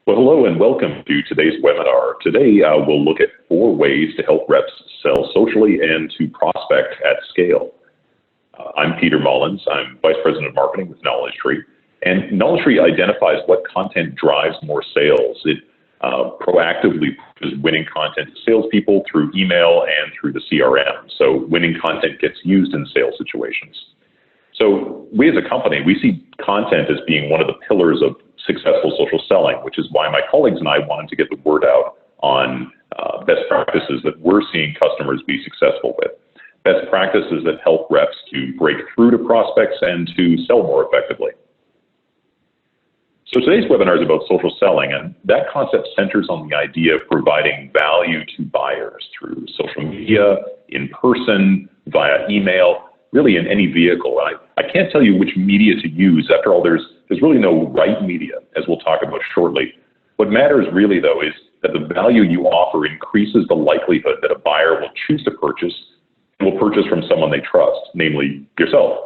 Well, hello and welcome to today's webinar. Today, we'll look at 4 ways to help reps sell socially and to prospect at scale. I'm Peter Mullins. I'm Vice President of Marketing with Knowledge Tree. And Knowledge Tree identifies what content drives more sales. It proactively pushes winning content to salespeople through email and through the CRM. So winning content gets used in sales situations. So we as a company, we see content as being one of the pillars of successful social selling, which is why my colleagues and I wanted to get the word out on best practices that we're seeing customers be successful with. Best practices that help reps to break through to prospects and to sell more effectively. So today's webinar is about social selling, and that concept centers on the idea of providing value to buyers through social media, in person, via email, really in any vehicle. I can't tell you which media to use. After all, there's really no right media, as we'll talk about shortly. What matters really, though, is that the value you offer increases the likelihood that a buyer will choose to purchase and will purchase from someone they trust, namely yourself.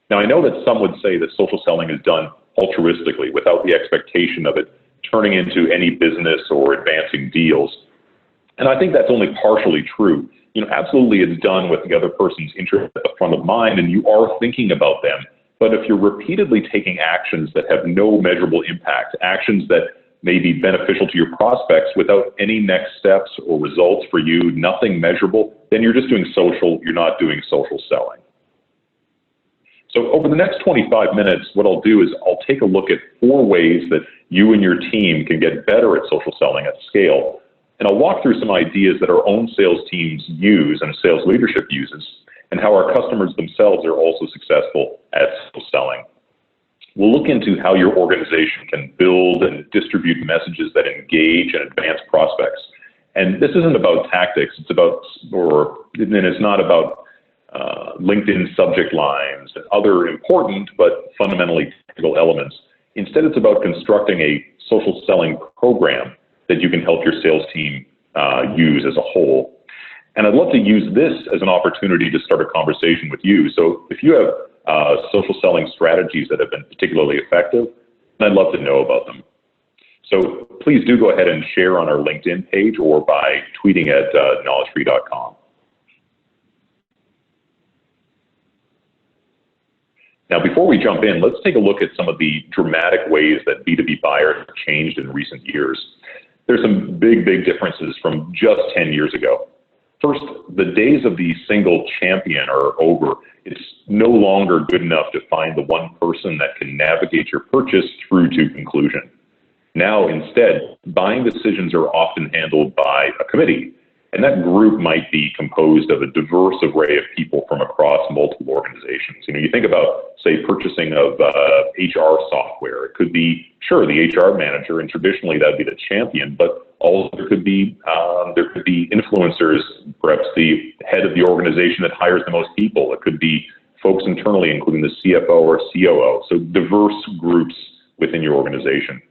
Now, I know that some would say that social selling is done altruistically without the expectation of it turning into any business or advancing deals. And I think that's only partially true. Absolutely it's done with the other person's interest at the front of mind and you are thinking about them. But if you're repeatedly taking actions that have no measurable impact, actions that may be beneficial to your prospects without any next steps or results for you, nothing measurable, then you're just doing social, you're not doing social selling. So over the next 25 minutes, what I'll do is I'll take a look at 4 ways that you and your team can get better at social selling at scale. And I'll walk through some ideas that our own sales teams use and sales leadership uses, and how our customers themselves are also successful at social selling. We'll look into how your organization can build and distribute messages that engage and advance prospects. And this isn't about tactics, it's not about LinkedIn subject lines and other important but fundamentally technical elements. Instead, it's about constructing a social selling program that you can help your sales team use as a whole. And I'd love to use this as an opportunity to start a conversation with you. So if you have social selling strategies that have been particularly effective, I'd love to know about them. So please do go ahead and share on our LinkedIn page or by tweeting at knowledgetree.com. Now, before we jump in, let's take a look at some of the dramatic ways that B2B buyers have changed in recent years. There's some big differences from just 10 years ago. First, the days of the single champion are over. It's no longer good enough to find the one person that can navigate your purchase through to conclusion. Now, instead, buying decisions are often handled by a committee, and that group might be composed of a diverse array of people from across multiple organizations. You think about, say, purchasing of HR software. It could be, sure, the HR manager, and traditionally that would be the champion, but also there could be influencers, perhaps the head of the organization that hires the most people. It could be folks internally, including the CFO or COO, so diverse groups within your organization.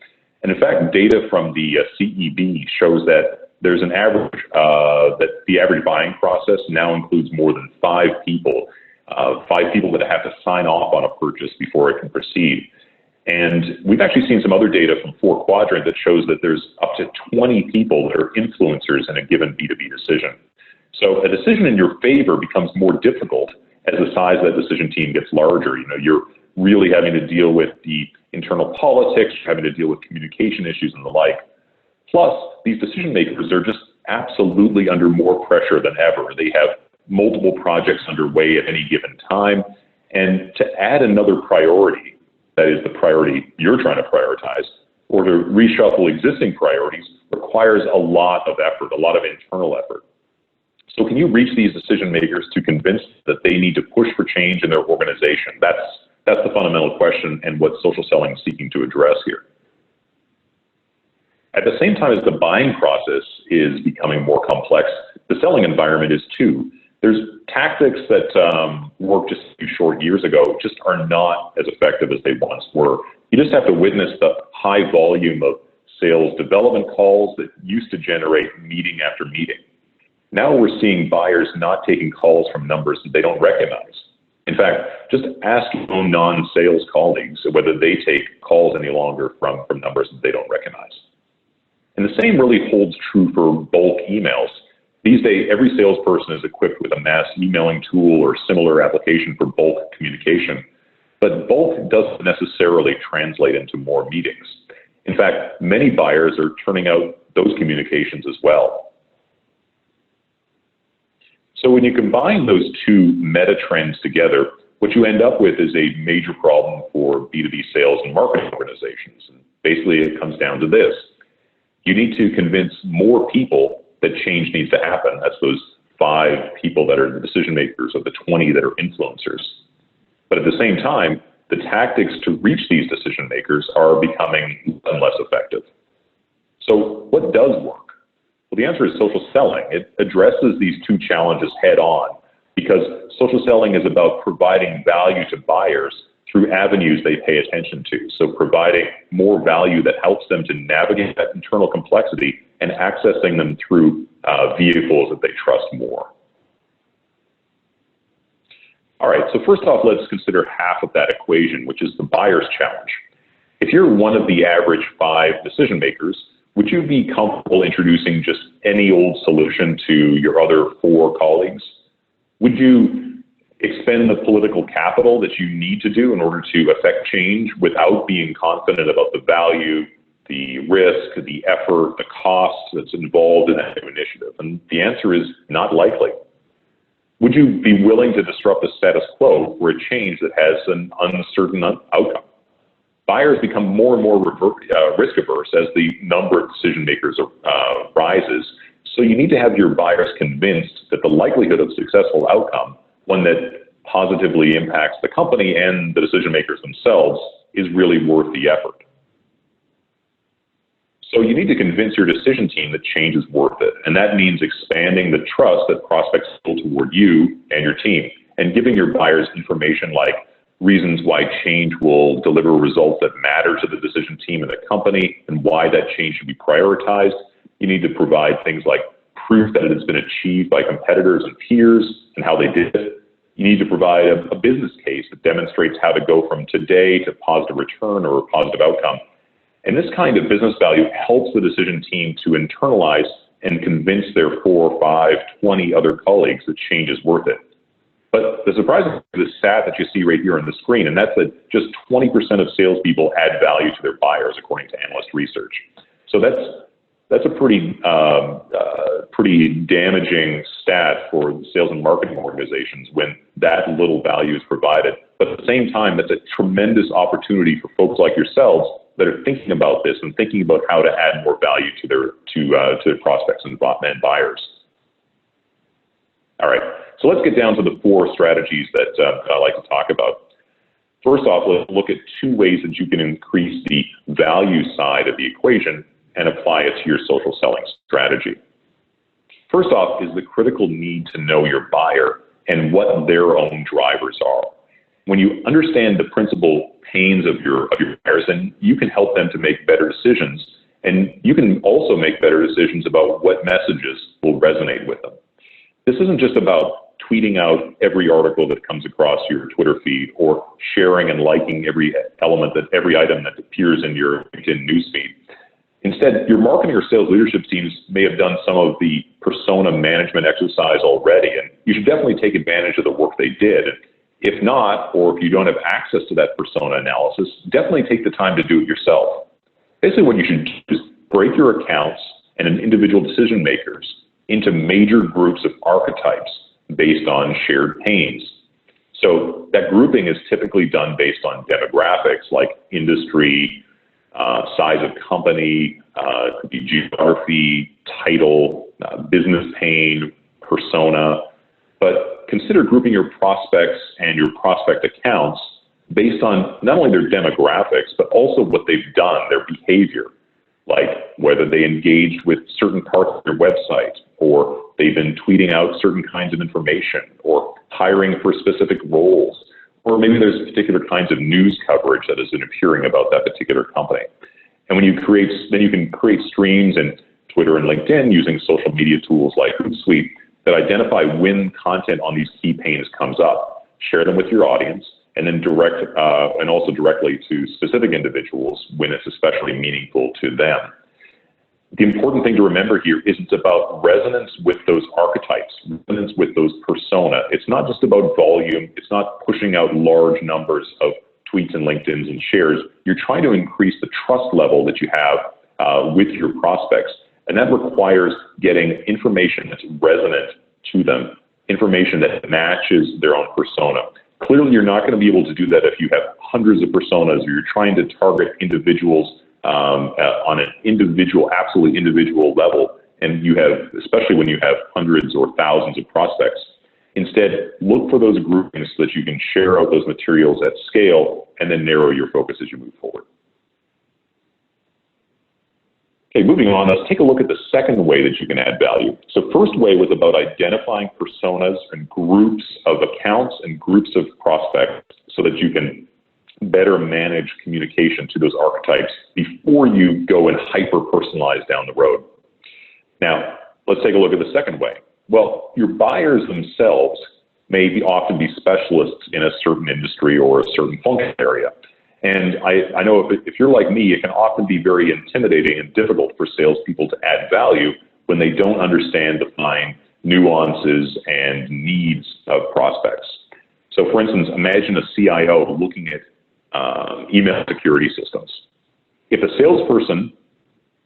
And in fact, data from the CEB shows that there's an average, that the average buying process now includes more than 5 people that have to sign off on a purchase before it can proceed. And we've actually seen some other data from 4 Quadrant that shows that there's up to 20 people that are influencers in a given B2B decision. So a decision in your favor becomes more difficult as the size of that decision team gets larger. You're really having to deal with the internal politics, you're having to deal with communication issues and the like. Plus, these decision makers are just absolutely under more pressure than ever. They have multiple projects underway at any given time. And to add another priority, that is the priority you're trying to prioritize, or to reshuffle existing priorities requires a lot of effort, a lot of internal effort. So can you reach these decision makers to convince that they need to push for change in their organization? That's the fundamental question and what social selling is seeking to address here. At the same time as the buying process is becoming more complex, the selling environment is too. There's tactics that worked just a few short years ago just are not as effective as they once were. You just have to witness the high volume of sales development calls that used to generate meeting after meeting. Now we're seeing buyers not taking calls from numbers that they don't recognize. In fact, just ask your own non-sales colleagues whether they take calls any longer from numbers that they don't recognize. the same really holds true for bulk emails. These days, every salesperson is equipped with a mass emailing tool or similar application for bulk communication, but bulk doesn't necessarily translate into more meetings. In fact, many buyers are turning out those communications as well. So when you combine those two meta trends together, what you end up with is a major problem for B2B sales and marketing organizations. And basically, it comes down to this. You need to convince more people that change needs to happen. That's those 5 people that are the decision makers or the 20 that are influencers. But at the same time, the tactics to reach these decision makers are becoming less and less effective. So what does work? Well, the answer is social selling. It addresses these two challenges head on because social selling is about providing value to buyers through avenues they pay attention to. So providing more value that helps them to navigate that internal complexity and accessing them through vehicles that they trust more. All right, so first off, let's consider half of that equation, which is the buyer's challenge. If you're one of the average 5 decision makers, would you be comfortable introducing just any old solution to your other 4 colleagues? Would you expend the political capital that you need to do in order to affect change without being confident about the value, the risk, the effort, the cost that's involved in that new initiative? And the answer is not likely. Would you be willing to disrupt the status quo for a change that has an uncertain outcome? Buyers become more and more risk averse as the number of decision makers rises. So you need to have your buyers convinced that the likelihood of successful outcome, one that positively impacts the company and the decision makers themselves, is really worth the effort. So you need to convince your decision team that change is worth it. And that means expanding the trust that prospects feel toward you and your team, and giving your buyers information like reasons why change will deliver results that matter to the decision team and the company, and why that change should be prioritized. You need to provide things like proof that it has been achieved by competitors and peers and how they did it. You need to provide a business case that demonstrates how to go from today to positive return or a positive outcome. And this kind of business value helps the decision team to internalize and convince their 4, 5, 20 other colleagues that change is worth it. But the surprising thing is the stat that you see right here on the screen, and that's that just 20% of salespeople add value to their buyers, according to analyst research. So that's a pretty damaging stat for sales and marketing organizations when that little value is provided. But at the same time, that's a tremendous opportunity for folks like yourselves that are thinking about this and thinking about how to add more value to their prospects and buyers. All right, so let's get down to the 4 strategies that I like to talk about. First off, let's look at 2 ways that you can increase the value side of the equation and apply it to your social selling strategy. First off is the critical need to know your buyer and what their own drivers are. When you understand the principal pains of your buyers, then you can help them to make better decisions, and you can also make better decisions about what messages will resonate with them. This isn't just about tweeting out every article that comes across your Twitter feed or sharing and liking every item that appears in your LinkedIn newsfeed. Instead, your marketing or sales leadership teams may have done some of the persona management exercise already, and you should definitely take advantage of the work they did. If not, or if you don't have access to that persona analysis, definitely take the time to do it yourself. Basically, what you should do is break your accounts and individual decision makers into major groups of archetypes based on shared pains. So that grouping is typically done based on demographics like industry, size of company, could be geography, title, business pain, persona. But consider grouping your prospects and your prospect accounts based on not only their demographics, but also what they've done, their behavior, like whether they engaged with certain parts of their website, or they've been tweeting out certain kinds of information, or hiring for specific roles, or maybe there's particular kinds of news coverage that has been appearing about that particular company. And when you create, then you can create streams in Twitter and LinkedIn using social media tools like Hootsuite that identify when content on these key pains comes up, share them with your audience, and then and also directly to specific individuals when it's especially meaningful to them. The important thing to remember here is it's about resonance with those archetypes, resonance with those persona. It's not just about volume. It's not pushing out large numbers of tweets and LinkedIns and shares. You're trying to increase the trust level that you have with your prospects. And that requires getting information that's resonant to them, information that matches their own persona. Clearly, you're not going to be able to do that if you have hundreds of personas or you're trying to target individuals on an individual, absolutely individual level, and you have, especially when you have hundreds or thousands of prospects. Instead, look for those groupings so that you can share out those materials at scale and then narrow your focus as you move forward. Okay, moving on, let's take a look at the second way that you can add value. So first way was about identifying personas and groups of accounts and groups of prospects so that you can better manage communication to those archetypes before you go and hyper-personalize down the road. Now, let's take a look at the second way. Well, your buyers themselves may often be specialists in a certain industry or a certain function area. And I know if you're like me, it can often be very intimidating and difficult for salespeople to add value when they don't understand the fine nuances and needs of prospects. So for instance, imagine a CIO looking at email security systems. If a salesperson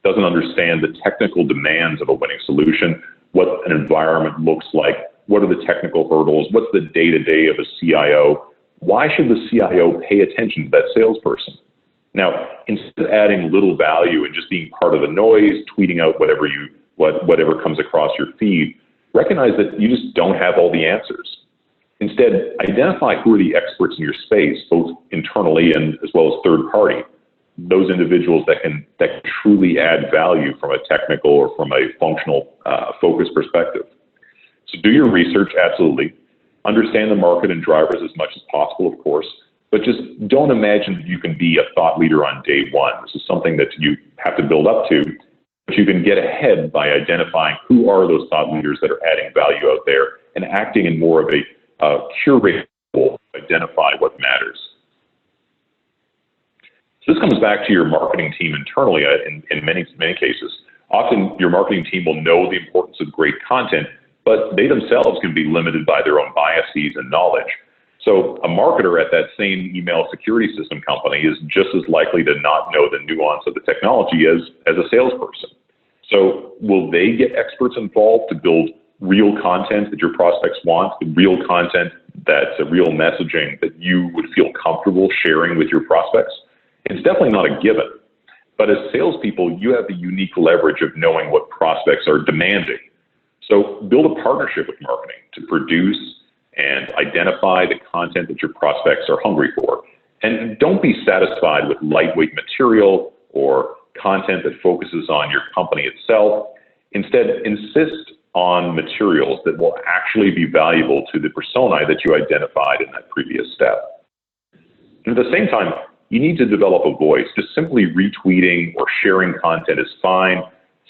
doesn't understand the technical demands of a winning solution, what an environment looks like, what are the technical hurdles, what's the day-to-day of a CIO, why should the CIO pay attention to that salesperson? Now, instead of adding little value and just being part of the noise, tweeting out whatever comes across your feed, recognize that you just don't have all the answers. Instead, identify who are the experts in your space, both internally and as well as third party, those individuals that can truly add value from a technical or from a functional focus perspective. So do your research, absolutely. Understand the market and drivers as much as possible, of course, but just don't imagine that you can be a thought leader on day one. This is something that you have to build up to, but you can get ahead by identifying who are those thought leaders that are adding value out there and acting in more of a curated role to identify what matters. So this comes back to your marketing team internally in many cases. Often your marketing team will know the importance of great content, but they themselves can be limited by their own biases and knowledge. So a marketer at that same email security system company is just as likely to not know the nuance of the technology as a salesperson. So will they get experts involved to build real content that your prospects want, real content that's a real messaging that you would feel comfortable sharing with your prospects? It's definitely not a given. But as salespeople, you have the unique leverage of knowing what prospects are demanding. So build a partnership with marketing to produce and identify the content that your prospects are hungry for. And don't be satisfied with lightweight material or content that focuses on your company itself. Instead, insist on materials that will actually be valuable to the persona that you identified in that previous step. And at the same time, you need to develop a voice. Just simply retweeting or sharing content is fine.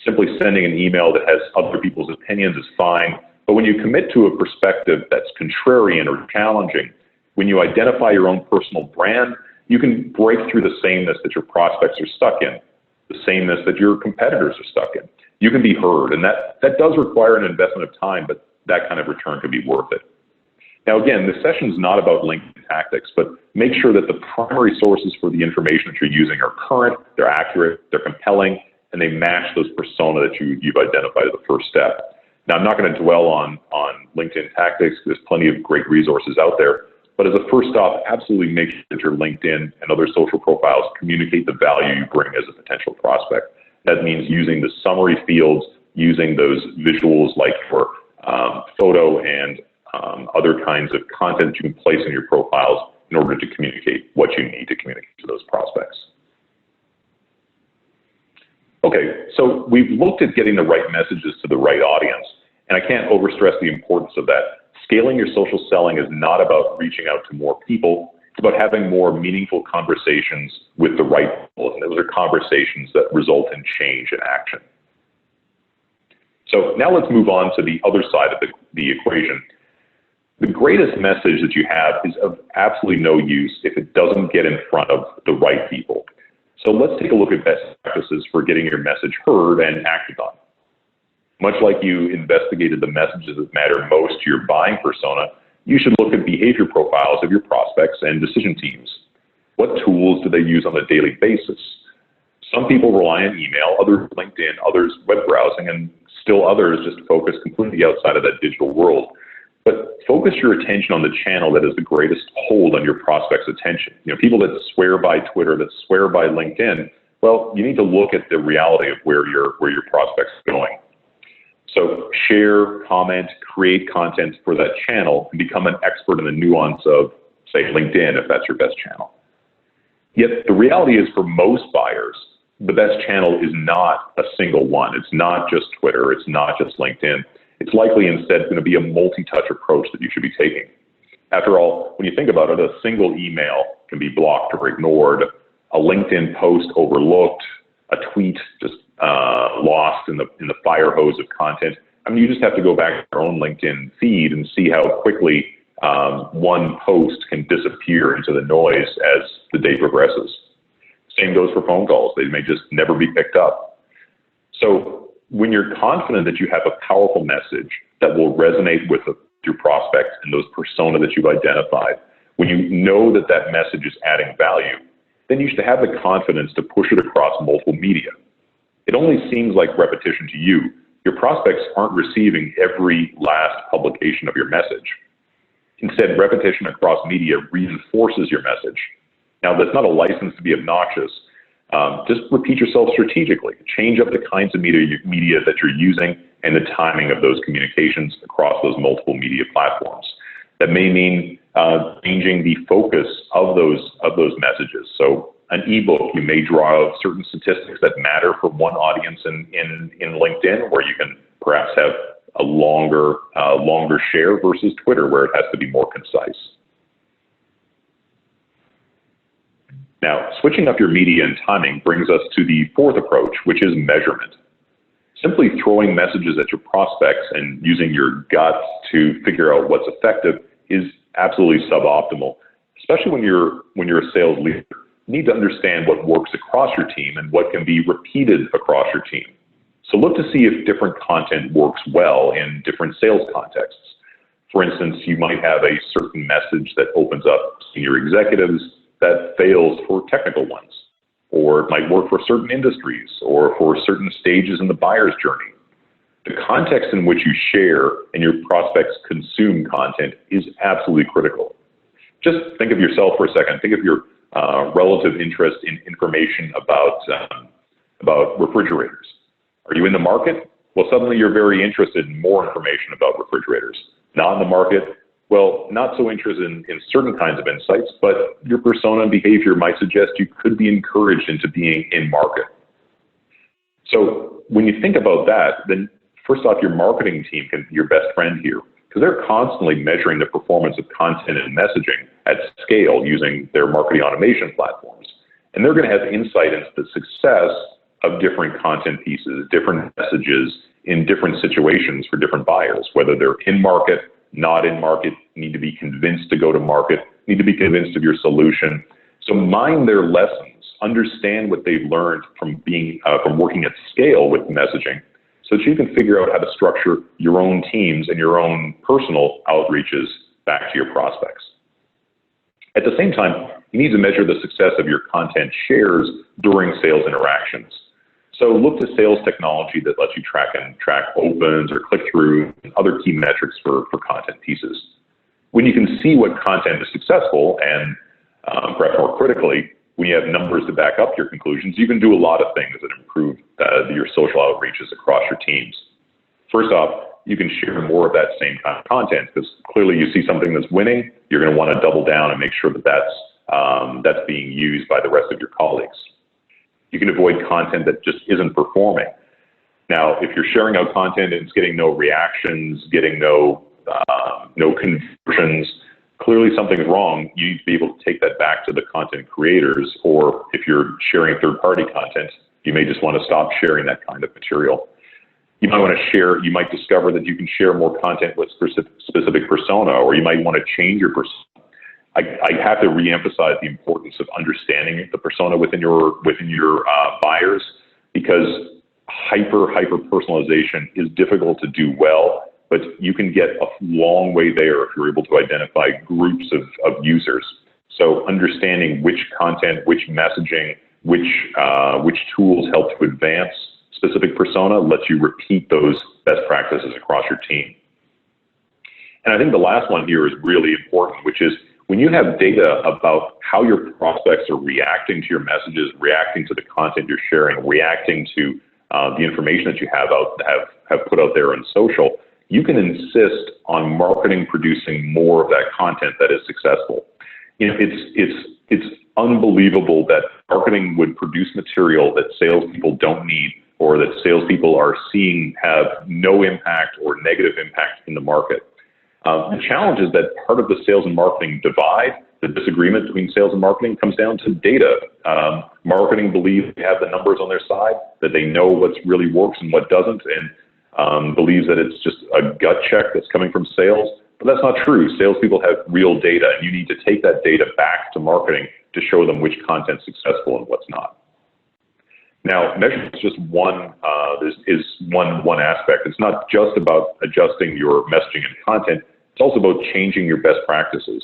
Simply sending an email that has other people's opinions is fine. But when you commit to a perspective that's contrarian or challenging, when you identify your own personal brand, you can break through the sameness that your prospects are stuck in, the sameness that your competitors are stuck in. You can be heard, and that does require an investment of time, but that kind of return can be worth it. Now, again, this session is not about LinkedIn tactics, but make sure that the primary sources for the information that you're using are current, they're accurate, they're compelling, and they match those persona that you've identified as the first step. Now, I'm not going to dwell on LinkedIn tactics. There's plenty of great resources out there. But as a first stop, absolutely make sure that your LinkedIn and other social profiles communicate the value you bring as a potential prospect. That means using the summary fields, using those visuals like your photo and other kinds of content you can place in your profiles in order to communicate what you need to communicate to those prospects. Okay, so we've looked at getting the right messages to the right audience, and I can't overstress the importance of that. Scaling your social selling is not about reaching out to more people. It's about having more meaningful conversations with the right people, and those are conversations that result in change and action. So now let's move on to the other side of the equation. The greatest message that you have is of absolutely no use if it doesn't get in front of the right people. So let's take a look at best practices for getting your message heard and acted on. Much like you investigated the messages that matter most to your buying persona, you should look at behavior profiles of your prospects and decision teams. What tools do they use on a daily basis? Some people rely on email, others LinkedIn, others web browsing, and still others just focus completely outside of that digital world. But focus your attention on the channel that has the greatest hold on your prospect's attention. People that swear by Twitter, that swear by LinkedIn, well, you need to look at the reality of where your prospect's going. So share, comment, create content for that channel, and become an expert in the nuance of, say, LinkedIn, if that's your best channel. Yet the reality is, for most buyers, the best channel is not a single one. It's not just Twitter. It's not just LinkedIn. It's likely instead going to be a multi-touch approach that you should be taking. After all, when you think about it, a single email can be blocked or ignored, a LinkedIn post overlooked, a tweet just lost in the fire hose of content. I mean, you just have to go back to your own LinkedIn feed and see how quickly one post can disappear into the noise as the day progresses. Same goes for phone calls. They may just never be picked up. So when you're confident that you have a powerful message that will resonate with your prospects and those persona that you've identified, when you know that that message is adding value, then you should have the confidence to push it across multiple media. It only seems like repetition to you. Your prospects aren't receiving every last publication of your message. Instead, repetition across media reinforces your message. Now, that's not a license to be obnoxious. Just repeat yourself strategically. Change up the kinds of media that you're using and the timing of those communications across those multiple media platforms. That may mean changing the focus of those messages. So an ebook, you may draw out certain statistics that matter for one audience in LinkedIn, where you can perhaps have a longer share versus Twitter, where it has to be more concise. Now, switching up your media and timing brings us to the fourth approach, which is measurement. Simply throwing messages at your prospects and using your gut to figure out what's effective is absolutely suboptimal, especially when you're a sales leader. You need to understand what works across your team and what can be repeated across your team. So look to see if different content works well in different sales contexts. For instance, you might have a certain message that opens up senior executives that fails for technical ones, or it might work for certain industries or for certain stages in the buyer's journey. The context in which you share and your prospects consume content is absolutely critical. Just think of yourself for a second. Think of your relative interest in information about refrigerators. Are you in the market? Well, suddenly you're very interested in more information about refrigerators. Not in the market? Well, not so interested in certain kinds of insights, but your persona and behavior might suggest you could be encouraged into being in market. So when you think about that, then first off, your marketing team can be your best friend here, because they're constantly measuring the performance of content and messaging at scale using their marketing automation platforms. And they're going to have insight into the success of different content pieces, different messages in different situations for different buyers, whether they're in market, not in market, need to be convinced to go to market, need to be convinced of your solution. So mine their lessons, understand what they've learned from working at scale with messaging, so that you can figure out how to structure your own teams and your own personal outreaches back to your prospects. At the same time, you need to measure the success of your content shares during sales interactions. So look to sales technology that lets you track opens or click-through and other key metrics for content pieces. When you can see what content is successful, and perhaps more critically, when you have numbers to back up your conclusions, you can do a lot of things that improve your social outreaches across your teams. First off, you can share more of that same kind of content, because clearly you see something that's winning, you're going to want to double down and make sure that that's being used by the rest of your colleagues. You can avoid content that just isn't performing. Now, if you're sharing out content and it's getting no reactions, getting no conversions, clearly something's wrong. You need to be able to take that back to the content creators, or if you're sharing third-party content, you may just want to stop sharing that kind of material. You might discover that you can share more content with specific persona, or you might want to change your persona. I have to reemphasize the importance of understanding the persona within your buyers, because hyper personalization is difficult to do well, but you can get a long way there if you're able to identify groups of users. So understanding which content, which messaging, which tools help to advance specific persona lets you repeat those best practices across your team. And I think the last one here is really important, which is when you have data about how your prospects are reacting to your messages, reacting to the content you're sharing, reacting to the information that you have put out there on social, you can insist on marketing producing more of that content that is successful. You know, it's unbelievable that marketing would produce material that salespeople don't need, or that salespeople are seeing have no impact or negative impact in the market. The challenge is that part of the sales and marketing divide, the disagreement between sales and marketing, comes down to data. Marketing believes they have the numbers on their side, that they know what really works and what doesn't, and believes that it's just a gut check that's coming from sales. But that's not true. Salespeople have real data, and you need to take that data back to marketing to show them which content's successful and what's not. Now, measurement is just one aspect. It's not just about adjusting your messaging and content. It's also about changing your best practices.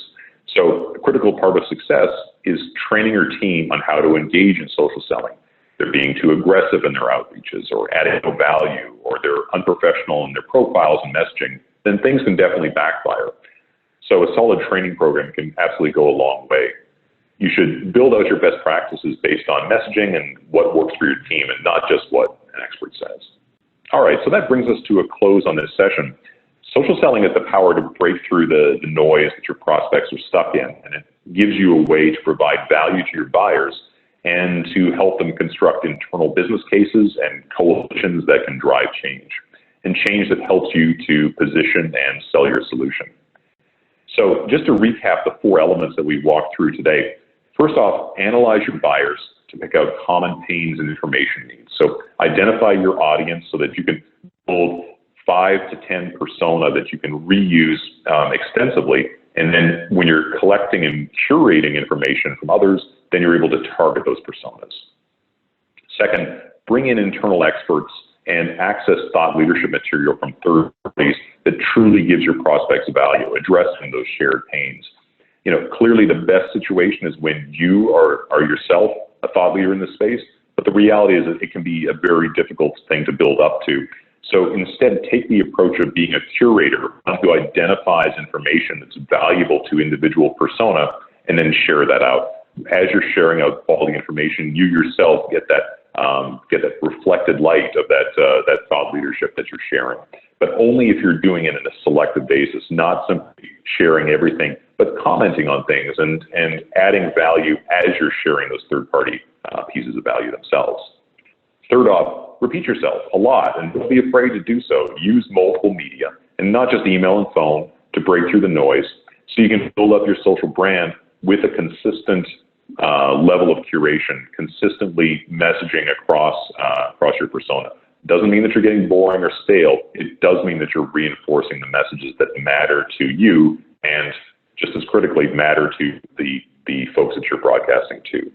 So a critical part of success is training your team on how to engage in social selling. They're being too aggressive in their outreaches, or adding no value, or they're unprofessional in their profiles and messaging, then things can definitely backfire. So a solid training program can absolutely go a long way. You should build out your best practices based on messaging and what works for your team, and not just what an expert says. All right, so that brings us to a close on this session. Social selling has the power to break through the noise that your prospects are stuck in, and it gives you a way to provide value to your buyers and to help them construct internal business cases and coalitions that can drive change, and change that helps you to position and sell your solution. So just to recap the 4 elements that we walked through today. First off, analyze your buyers to pick out common pains and information needs. So identify your audience so that you can build 5 to 10 persona that you can reuse extensively. And then when you're collecting and curating information from others, then you're able to target those personas. Second, bring in internal experts and access thought leadership material from third parties that truly gives your prospects value, addressing those shared pains. You know, clearly the best situation is when you are yourself a thought leader in this space, but the reality is that it can be a very difficult thing to build up to. So instead, take the approach of being a curator who identifies information that's valuable to individual persona, and then share that out. As you're sharing out quality information, you yourself get that reflected light of that thought leadership that you're sharing. But only if you're doing it in a selective basis, not simply sharing everything, but commenting on things and adding value as you're sharing those third-party pieces of value themselves. Third off, repeat yourself a lot, and don't be afraid to do so. Use multiple media, and not just email and phone, to break through the noise, so you can build up your social brand with a consistent level of curation, consistently messaging across your persona. Doesn't mean that you're getting boring or stale. It does mean that you're reinforcing the messages that matter to you, and just as critically, matter to the folks that you're broadcasting to.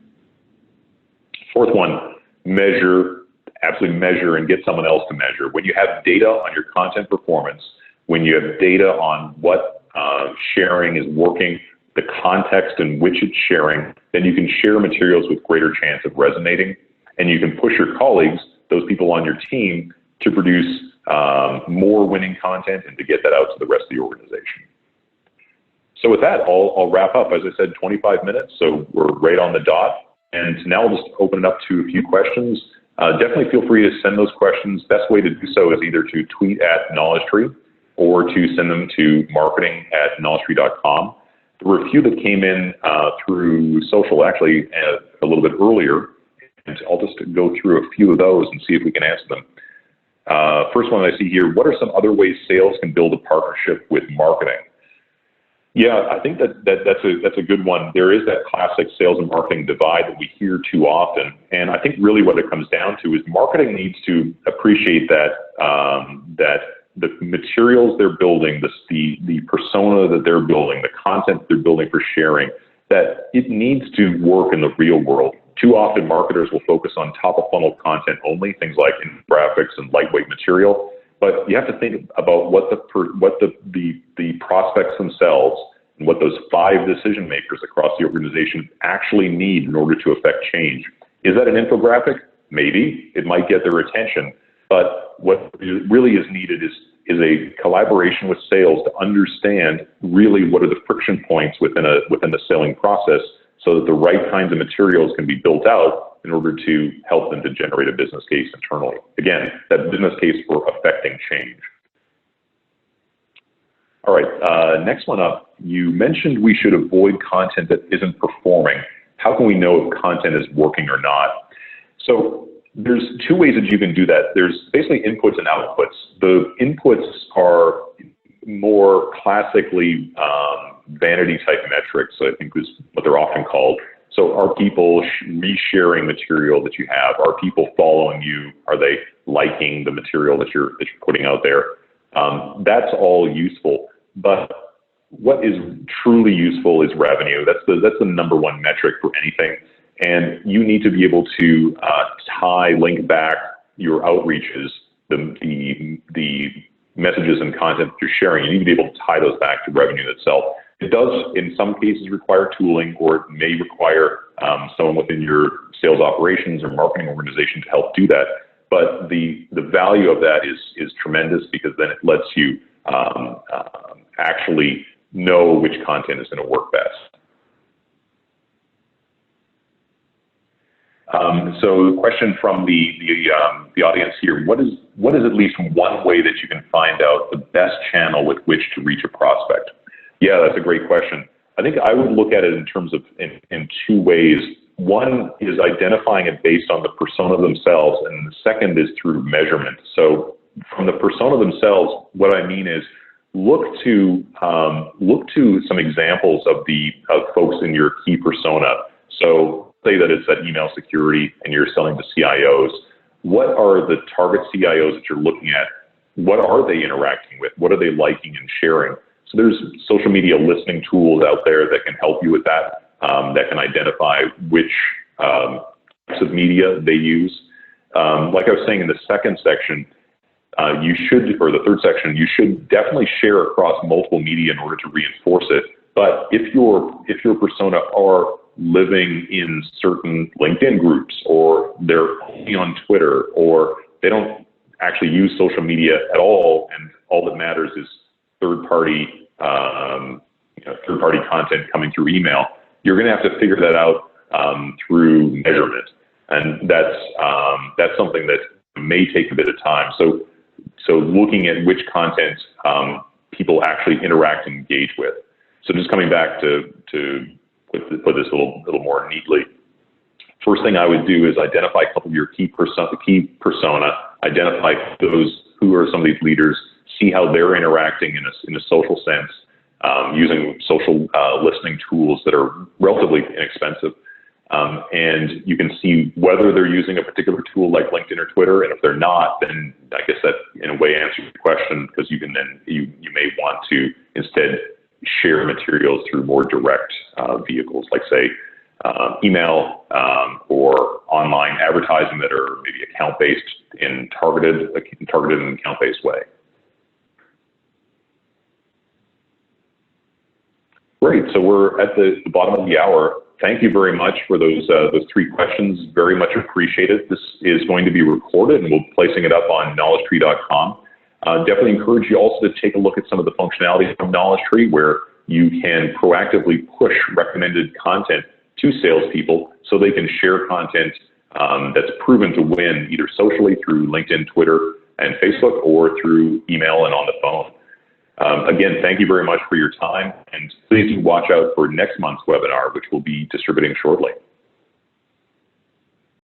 Fourth one, measure, absolutely measure, and get someone else to measure. When you have data on your content performance, when you have data on what sharing is working, the context in which it's sharing, then you can share materials with greater chance of resonating, and you can push your colleagues, those people on your team, to produce more winning content and to get that out to the rest of the organization. So with that, I'll wrap up. As I said, 25 minutes, so we're right on the dot. And now I'll just open it up to a few questions. Definitely feel free to send those questions. Best way to do so is either to tweet at KnowledgeTree or to send them to marketing@knowledgetree.com. There were a few that came in through social, actually, a little bit earlier, and I'll just go through a few of those and see if we can answer them. First one I see here, what are some other ways sales can build a partnership with marketing? Yeah, I think that's a good one. There is that classic sales and marketing divide that we hear too often, and I think really what it comes down to is marketing needs to appreciate that the materials they're building, the persona that they're building, the content they're building for sharing, that it needs to work in the real world. Too often marketers will focus on top of funnel content only, things like infographics and lightweight material. But you have to think about what the prospects themselves and what those 5 decision makers across the organization actually need in order to affect change. Is that an infographic? Maybe. It might get their attention. But what really is needed is a collaboration with sales to understand really what are the friction points within the selling process, so that the right kinds of materials can be built out in order to help them to generate a business case internally. Again, that business case for affecting change. All right, next one up, you mentioned we should avoid content that isn't performing. How can we know if content is working or not? So there's 2 ways that you can do that. There's basically inputs and outputs. The inputs are more classically vanity type metrics, I think is what they're often called. So are people resharing material that you have? Are people following you? Are they liking the material that you're putting out there? That's all useful, but what is truly useful is revenue. That's the number 1 metric for anything. And you need to be able to link back your outreaches, the messages and content that you're sharing. You need to be able to tie those back to revenue itself. It does, in some cases, require tooling, or it may require someone within your sales operations or marketing organization to help do that. But the value of that is tremendous, because then it lets you actually know which content is going to work best. So the question from the audience here, what is at least one way that you can find out the best channel with which to reach a prospect? Yeah, that's a great question. I think I would look at it in terms of in 2 ways. One is identifying it based on the persona themselves, and the second is through measurement. So from the persona themselves, what I mean is look to some examples of folks in your key persona. So say that it's at email security and you're selling to CIOs. What are the target CIOs that you're looking at? What are they interacting with? What are they liking and sharing? So there's social media listening tools out there that can help you with that, that can identify which types of media they use. Like I was saying in the second section, the third section, you should definitely share across multiple media in order to reinforce it. But if your persona are living in certain LinkedIn groups, or they're only on Twitter, or they don't actually use social media at all, and all that matters is third-party content coming through email, you're going to have to figure that out through measurement, and that's something that may take a bit of time. So looking at which content people actually interact and engage with. So just coming back to put this a little more neatly. First thing I would do is identify a couple of your key persona, identify who are some of these leaders, see how they're interacting in a social sense, using social listening tools that are relatively inexpensive. And you can see whether they're using a particular tool like LinkedIn or Twitter, and if they're not, then I guess that in a way answers the question, because you may want to instead share materials through more direct vehicles, like say email or online advertising that are maybe account-based in targeted and account-based way. Great, so we're at the bottom of the hour. Thank you very much for those 3 questions. Very much appreciated. This is going to be recorded, and we'll be placing it up on knowledgetree.com. Definitely encourage you also to take a look at some of the functionality from KnowledgeTree, where you can proactively push recommended content to salespeople so they can share content that's proven to win either socially through LinkedIn, Twitter, and Facebook, or through email and on the phone. Again, thank you very much for your time, and please do watch out for next month's webinar, which we'll be distributing shortly.